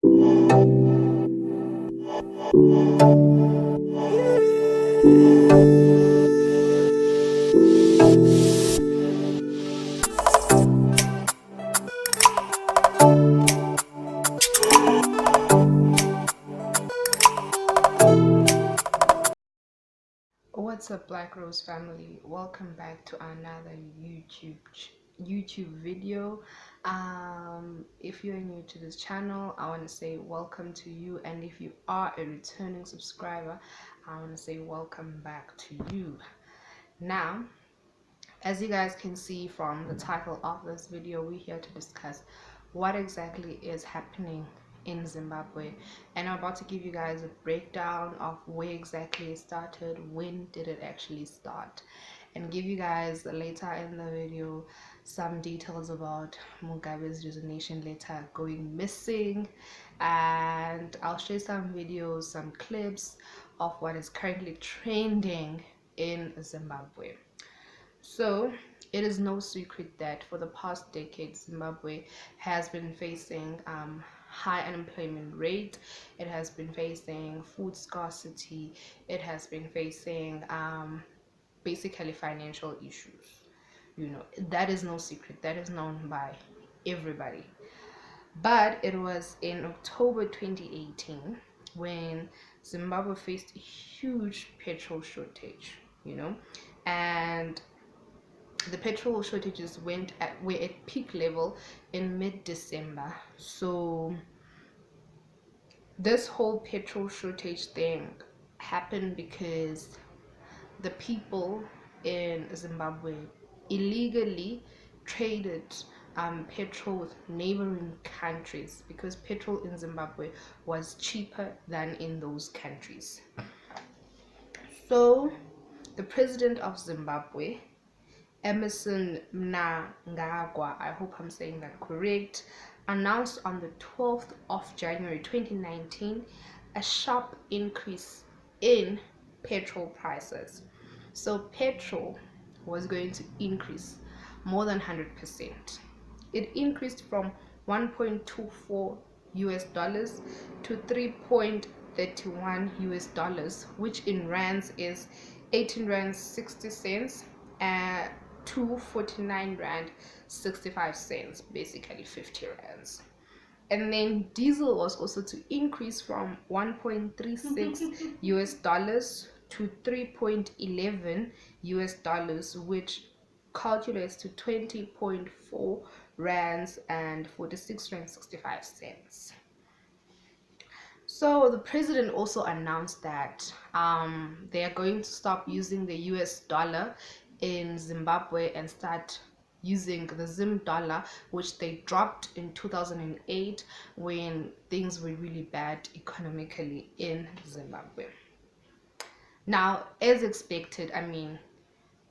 What's up, Black Rose family? Welcome back to another YouTube video. If you're new to this channel, I want to say welcome to you, and if you are a returning subscriber, I want to say welcome back to you. Now, as you guys can see from the title of this video, we're here to discuss what exactly is happening in Zimbabwe, and I'm about to give you guys a breakdown of where exactly it started, when did it actually start, and give you guys later in the video some details about Mugabe's resignation letter going missing, and I'll share some videos, some clips of what is currently trending in Zimbabwe. So, it is no secret that for the past decade, Zimbabwe has been facing high unemployment rate. It has been facing food scarcity. It has been facing basically financial issues. That is no secret. That is known by everybody. But it was in October 2018 when Zimbabwe faced a huge petrol shortage, and the petrol shortages were at peak level in mid-December. So this whole petrol shortage thing happened because the people in Zimbabwe illegally traded petrol with neighboring countries, because petrol in Zimbabwe was cheaper than in those countries. So the president of Zimbabwe, Emerson Mnangagwa, I hope I'm saying that correct, announced on the 12th of January 2019 a sharp increase in petrol prices. So petrol was going to increase more than 100%. It increased from 1.24 US dollars to 3.31 US dollars, which in rands is 18 rand 60 cents and to 49 rand 65 cents, basically 50 rands. And then diesel was also to increase from 1.36 US dollars to 3.11 US dollars, which calculates to 20.4 rands and 46 rand 65 cents. So the president also announced that they are going to stop using the US dollar in Zimbabwe and start using the Zim dollar, which they dropped in 2008 when things were really bad economically in Zimbabwe. Now, as expected,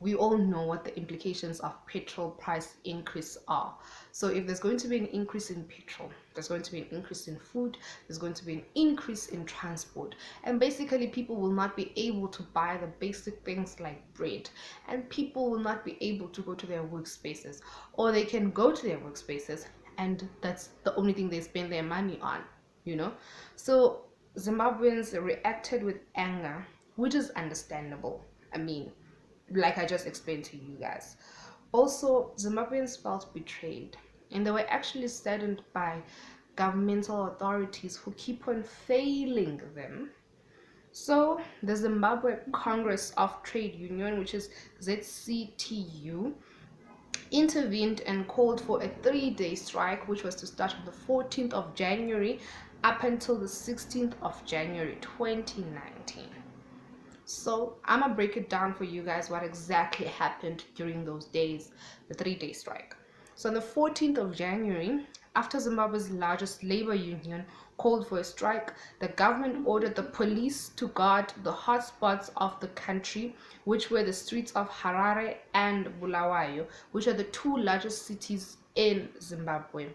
we all know what the implications of petrol price increase are. So if there's going to be an increase in petrol, there's going to be an increase in food, there's going to be an increase in transport, and basically people will not be able to buy the basic things like bread, and people will not be able to go to their workspaces, or they can go to their workspaces and that's the only thing they spend their money on. So Zimbabweans reacted with anger, which is understandable. Like I just explained to you guys. Also, Zimbabweans felt betrayed, and they were actually saddened by governmental authorities who keep on failing them. So the Zimbabwe Congress of Trade Union, which is ZCTU, intervened and called for a 3-day strike, which was to start on the 14th of January up until the 16th of January 2019. So I'm gonna break it down for you guys what exactly happened during those days, the 3-day strike. So on the 14th of January, after Zimbabwe's largest labor union called for a strike, the government ordered the police to guard the hotspots of the country, which were the streets of Harare and Bulawayo, which are the two largest cities in Zimbabwe.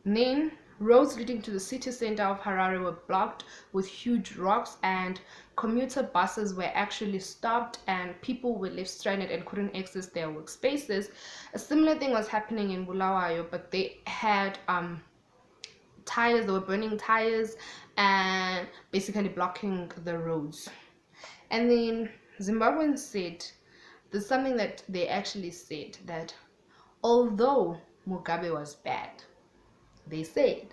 Then roads leading to the city center of Harare were blocked with huge rocks, and commuter buses were actually stopped, and people were left stranded and couldn't access their workspaces. A similar thing was happening in Bulawayo, but they had tires. They were burning tires and basically blocking the roads. And then Zimbabweans said, there's something that they actually said, that although Mugabe was bad, they said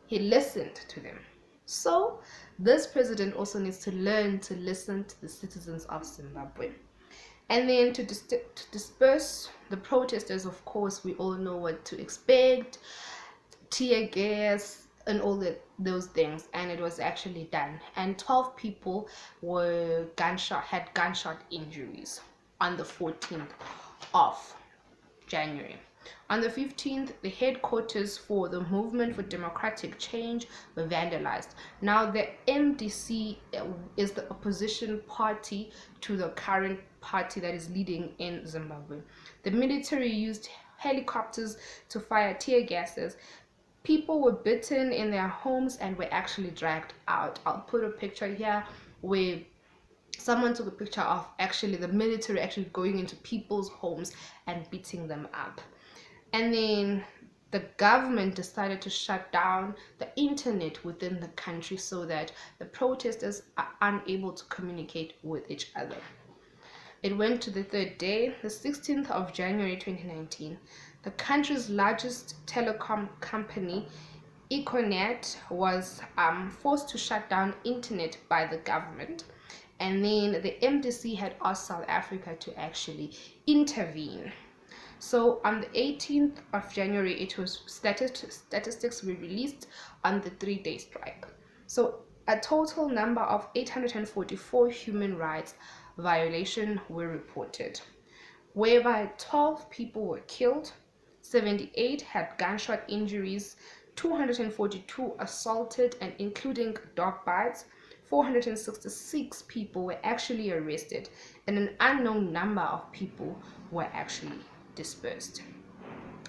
he listened to them. So this president also needs to learn to listen to the citizens of Zimbabwe. And then to disperse the protesters, of course, we all know what to expect: tear gas and all those things. And it was actually done. And 12 people had gunshot injuries on the 14th of January. On the 15th, the headquarters for the Movement for Democratic Change were vandalized. Now, the MDC is the opposition party to the current party that is leading in Zimbabwe. The military used helicopters to fire tear gases. People were bitten in their homes and were actually dragged out. I'll put a picture here where someone took a picture of actually the military actually going into people's homes and beating them up. And then the government decided to shut down the internet within the country so that the protesters are unable to communicate with each other. It went to the third day, the 16th of January 2019. The country's largest telecom company, Econet, was forced to shut down internet by the government. And then the MDC had asked South Africa to actually intervene. So on the 18th of January, it was statistics were released on the 3-day strike. So a total number of 844 human rights violations were reported, whereby 12 people were killed, 78 had gunshot injuries, 242 assaulted, and including dog bites, 466 people were actually arrested, and an unknown number of people were actually dispersed.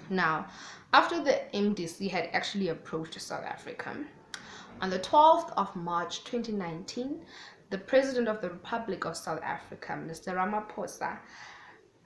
Now, after the MDC had actually approached South Africa, on the 12th of March 2019, the President of the Republic of South Africa, Mr. Ramaphosa,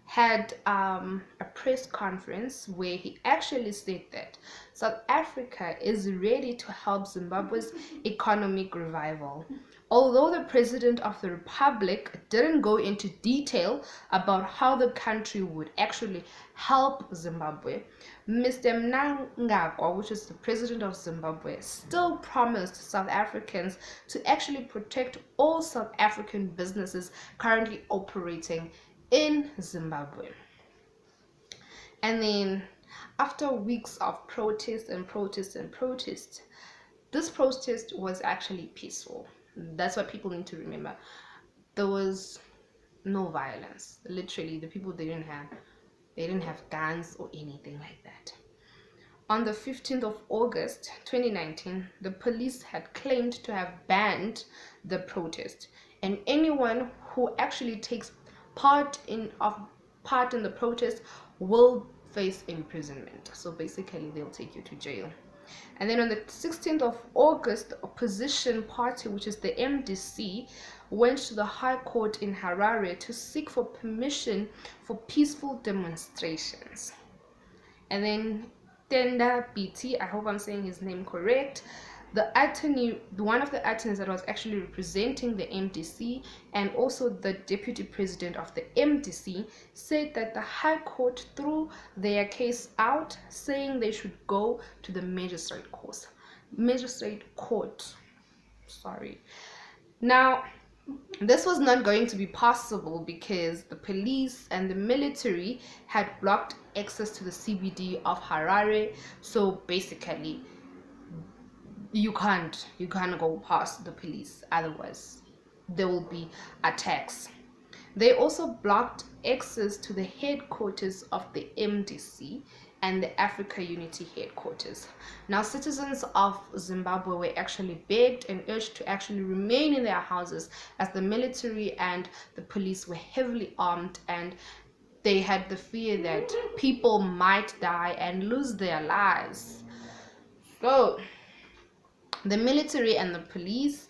had a press conference where he actually said that South Africa is ready to help Zimbabwe's economic revival. Although the President of the Republic didn't go into detail about how the country would actually help Zimbabwe, Mr. Mnangagwa, which is the President of Zimbabwe, still promised South Africans to actually protect all South African businesses currently operating in Zimbabwe. And then after weeks of protest and protest and protest, this protest was actually peaceful. That's what people need to remember. There was no violence. Literally, the people they didn't have guns or anything like that. On the 15th of August 2019, the police had claimed to have banned the protest, and anyone who actually takes part in the protest will face imprisonment. So basically they'll take you to jail. And then on the 16th of August, the opposition party, which is the MDC, went to the High Court in Harare to seek for permission for peaceful demonstrations. And then Tenda BT, I hope I'm saying his name correct, one of the attorneys that was actually representing the MDC and also the deputy president of the MDC, said that the High Court threw their case out, saying they should go to the magistrate court. Now, this was not going to be possible because the police and the military had blocked access to the CBD of Harare. So basically, you can't go past the police, otherwise there will be attacks. They also blocked access to the headquarters of the MDC and the Africa Unity headquarters. Now, citizens of Zimbabwe were actually begged and urged to actually remain in their houses, as the military and the police were heavily armed, and they had the fear that people might die and lose their lives. So the military and the police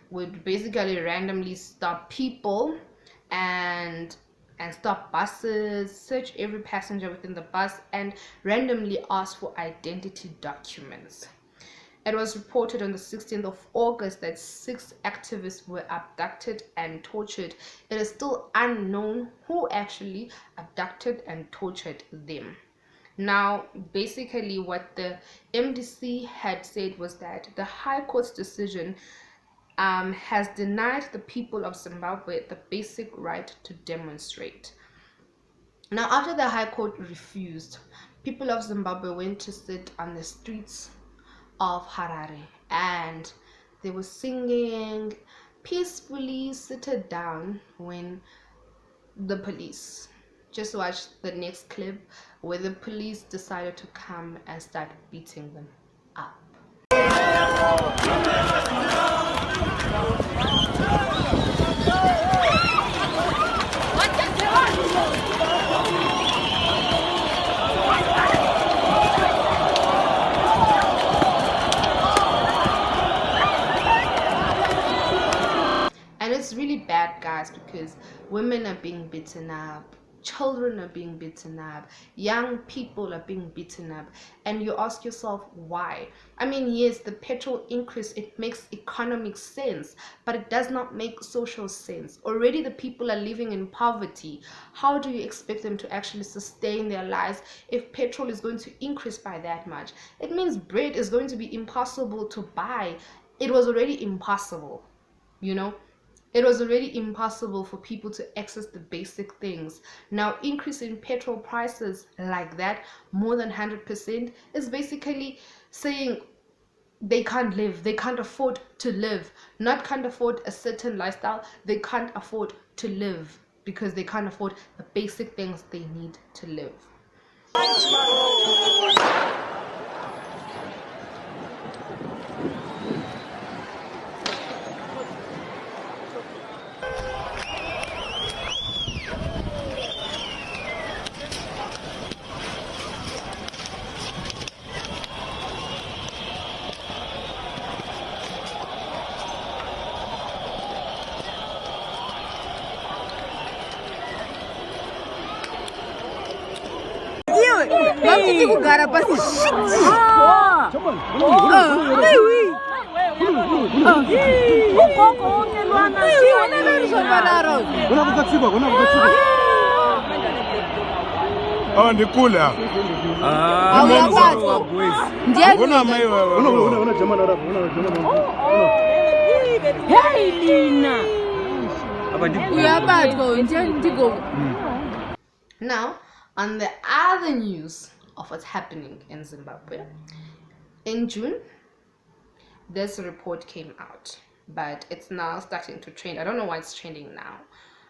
would basically randomly stop people and stop buses, search every passenger within the bus, and randomly ask for identity documents. It was reported on the 16th of August that 6 activists were abducted and tortured. It is still unknown who actually abducted and tortured them. Now, basically what the MDC had said was that the High Court's decision has denied the people of Zimbabwe the basic right to demonstrate. Now, after the High Court refused, people of Zimbabwe went to sit on the streets of Harare and they were singing peacefully seated down when the police, just watch the next clip where the police decided to come and start beating them up. It's really bad, guys, because women are being beaten up, children are being beaten up, young people are being beaten up, and you ask yourself why. I mean, yes, the petrol increase, it makes economic sense, but it does not make social sense. Already the people are living in poverty. How do you expect them to actually sustain their lives if petrol is going to increase by that much? It means bread is going to be impossible to buy. It was already impossible, you know. It was already impossible for people to access the basic things. Now, increasing petrol prices like that, more than 100%, is basically saying they can't live, they can't afford to live. Not can't afford a certain lifestyle, they can't afford to live because they can't afford the basic things they need to live. Now, on the other news of what's happening in Zimbabwe, in June, this report came out, but it's now starting to trend. I don't know why it's trending now.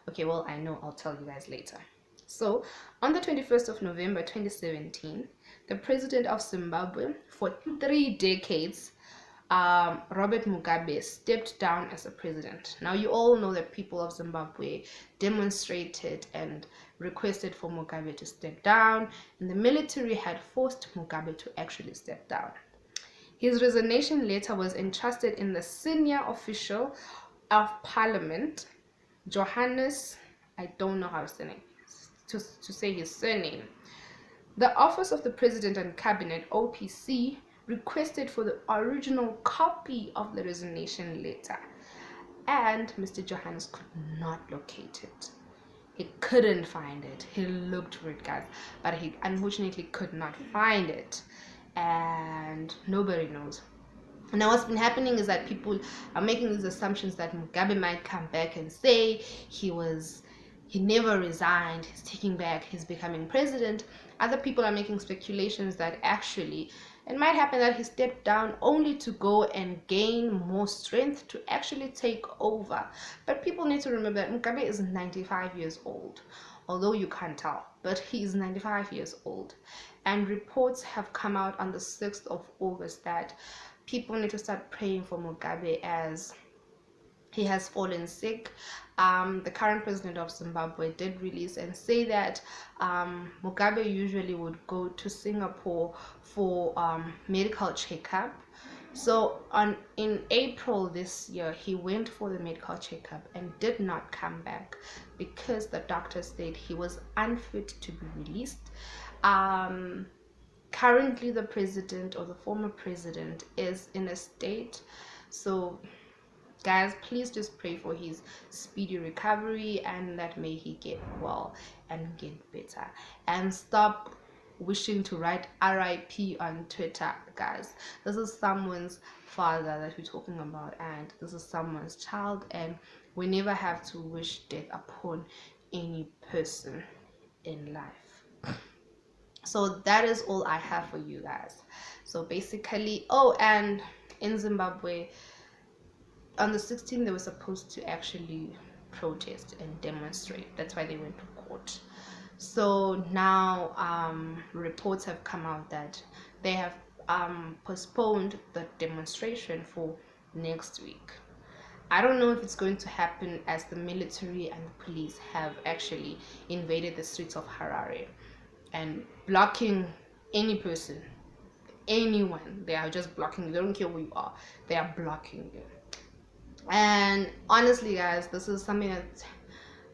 Okay, well, I know, I'll tell you guys later. So, on the 21st of November 2017, the president of Zimbabwe for 3 decades, Robert Mugabe, stepped down as a president. Now, you all know that people of Zimbabwe demonstrated and requested for Mugabe to step down, and the military had forced Mugabe to actually step down. His resignation letter was entrusted in the senior official of parliament, Johannes, I don't know how to say his surname. The office of the president and cabinet, OPC, requested for the original copy of the resignation letter, and Mr. Johannes could not locate it. He couldn't find it. He looked for it, guys, but he unfortunately could not find it, and nobody knows. Now, what's been happening is that people are making these assumptions that Mugabe might come back and say he never resigned, he's taking back, he's becoming president. Other people are making speculations that actually it might happen that he stepped down only to go and gain more strength to actually take over. But people need to remember that Mugabe is 95 years old, although you can't tell, but he is 95 years old. And reports have come out on the 6th of August that people need to start praying for Mugabe as he has fallen sick. The current president of Zimbabwe did release and say that Mugabe usually would go to Singapore for medical checkup. So in April this year, he went for the medical checkup and did not come back because the doctor said he was unfit to be released. currently the president or the former president is in a state. So guys, please just pray for his speedy recovery, and that may he get well and get better, and stop wishing to write RIP on Twitter. Guys, this is someone's father that we're talking about, and this is someone's child, and we never have to wish death upon any person in life. So that is all I have for you guys. So basically, oh, and in Zimbabwe on the 16th they were supposed to actually protest and demonstrate. That's why they went to court. So now reports have come out that they have postponed the demonstration for next week. I don't know if it's going to happen, as the military and the police have actually invaded the streets of Harare and blocking any person, anyone. They are just blocking you. They don't care who you are. They are blocking you. And honestly, guys, this is something that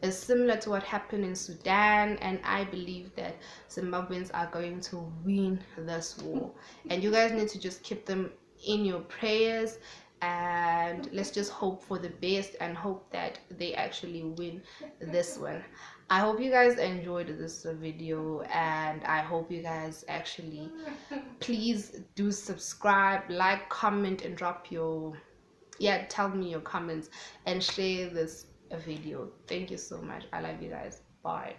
is similar to what happened in Sudan, and I believe that Zimbabweans are going to win this war, and you guys need to just keep them in your prayers, and let's just hope for the best and hope that they actually win this one. I hope you guys enjoyed this video, and I hope you guys actually please do subscribe, like, comment, and drop your tell me your comments and share this video. Thank you so much. I love you guys. Bye.